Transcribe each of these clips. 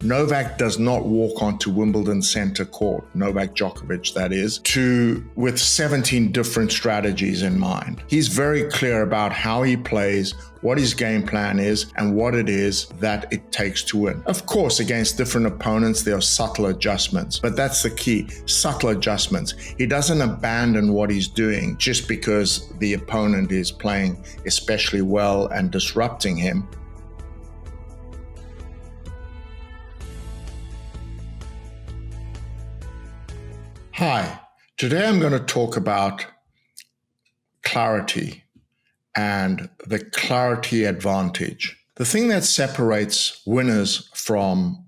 Novak does not walk onto Wimbledon center court, Novak Djokovic that is, with 17 different strategies in mind. He's very clear about how he plays, what his game plan is, and what it is that it takes to win. Of course, against different opponents, there are subtle adjustments, but that's the key, subtle adjustments. He doesn't abandon what he's doing just because the opponent is playing especially well and disrupting him. Hi, today I'm going to talk about clarity and the clarity advantage. The thing that separates winners from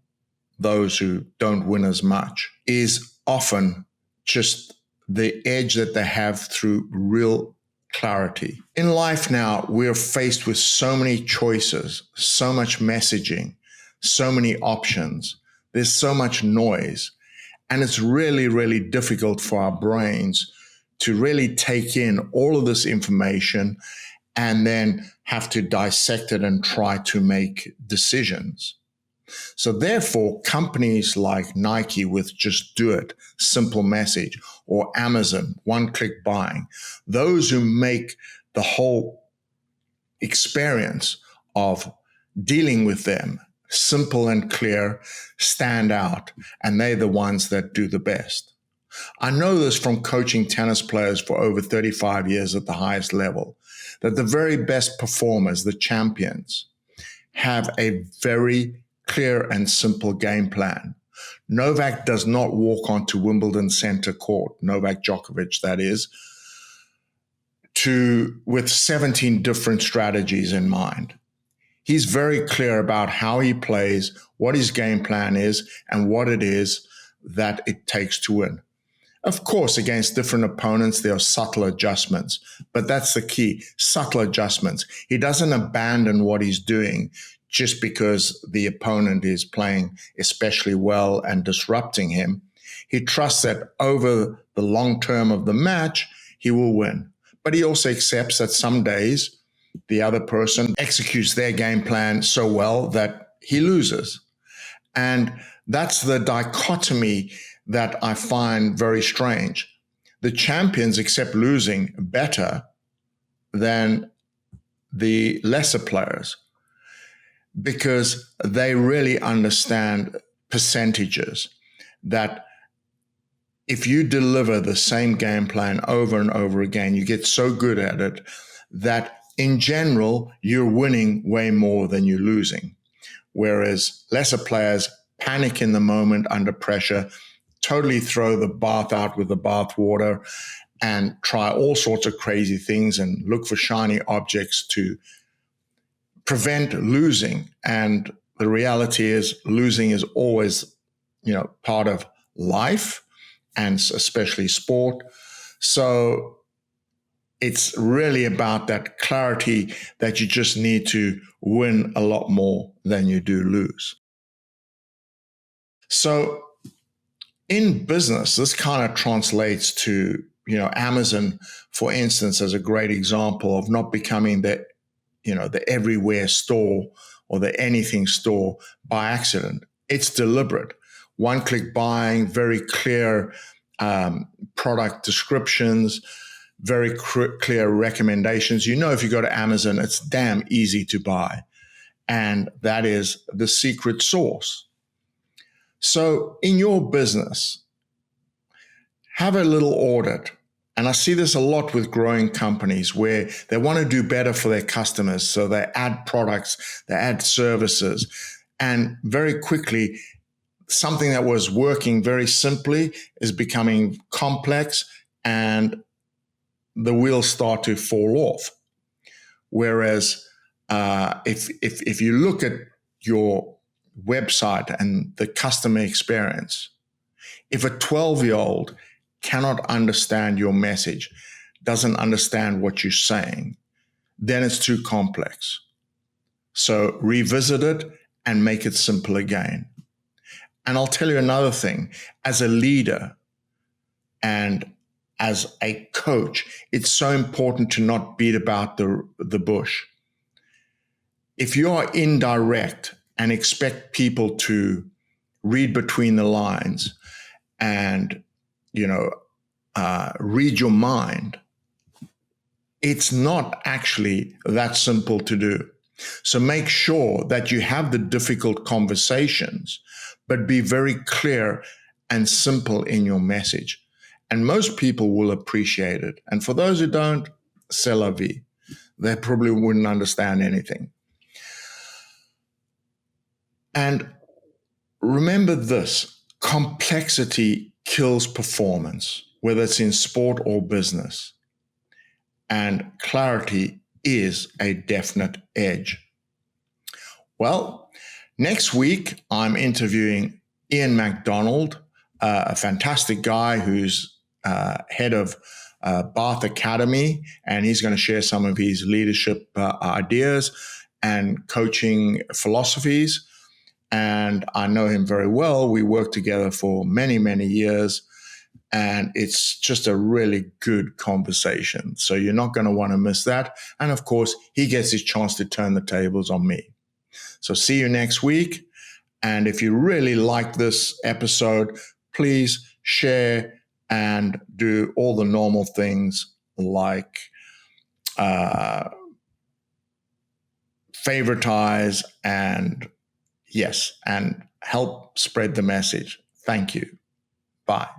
those who don't win as much is often just the edge that they have through real clarity. In life now, we're faced with so many choices, so much messaging, so many options. There's so much noise. And it's really, really difficult for our brains to really take in all of this information and then have to dissect it and try to make decisions. So therefore, companies like Nike with Just Do It, simple message, or Amazon, one-click buying, those who make the whole experience of dealing with them simple and clear, stand out, and they're the ones that do the best. I know this from coaching tennis players for over 35 years at the highest level, that the very best performers, the champions, have a very clear and simple game plan. Novak does not walk onto Wimbledon center court, Novak Djokovic that is, with 17 different strategies in mind. He's very clear about how he plays, what his game plan is, and what it is that it takes to win. Of course, against different opponents, there are subtle adjustments, but that's the key, subtle adjustments. He doesn't abandon what he's doing just because the opponent is playing especially well and disrupting him. He trusts that over the long term of the match, he will win. But he also accepts that some days the other person executes their game plan so well that he loses. And that's the dichotomy that I find very strange. The champions accept losing better than the lesser players because they really understand percentages, that if you deliver the same game plan over and over again, you get so good at it that in general, you're winning way more than you're losing. Whereas lesser players panic in the moment under pressure, totally throw the bath out with the bath water and try all sorts of crazy things and look for shiny objects to prevent losing. And the reality is losing is always, part of life and especially sport. So it's really about that clarity that you just need to win a lot more than you do lose. So in business, this kind of translates to, Amazon, for instance, as a great example of not becoming the everywhere store or the anything store by accident. It's deliberate. One-click buying, very clear product descriptions, very clear recommendations. If you go to Amazon, it's damn easy to buy. And that is the secret sauce. So in your business, have a little audit. And I see this a lot with growing companies where they want to do better for their customers. So they add products, they add services, and very quickly, something that was working very simply is becoming complex and the wheels start to fall off. Whereas if you look at your website and the customer experience, if a 12-year-old cannot understand your message, doesn't understand what you're saying, then it's too complex. So revisit it and make it simple again. And I'll tell you another thing, as a leader and as a coach, it's so important to not beat about the bush. If you are indirect and expect people to read between the lines and, read your mind, it's not actually that simple to do. So make sure that you have the difficult conversations, but be very clear and simple in your message. And most people will appreciate it. And for those who don't, c'est la vie. They probably wouldn't understand anything. And remember this: complexity kills performance, whether it's in sport or business. And clarity is a definite edge. Well, next week, I'm interviewing Ian MacDonald, a fantastic guy who's head of Bath Academy, and he's going to share some of his leadership ideas and coaching philosophies. And I know him very well. We worked together for many, many years. And it's just a really good conversation. So you're not going to want to miss that. And of course, he gets his chance to turn the tables on me. So see you next week. And if you really like this episode, please share and do all the normal things like favoritize and help spread the message. Thank you. Bye.